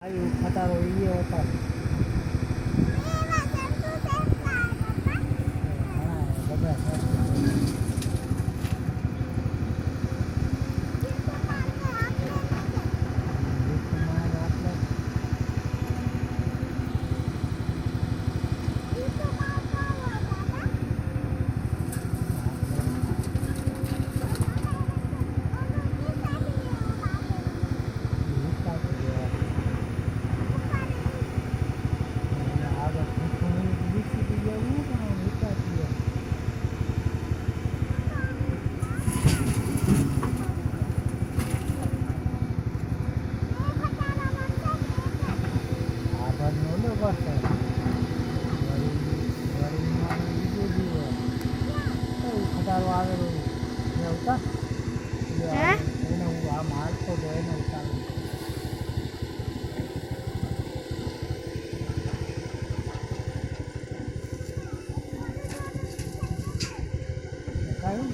આવ્યું ખટારો ઈ હતો. બધા ખટારો આવેલો ઉતાર એને હું આ મારતો તો એને ઉતારું કયું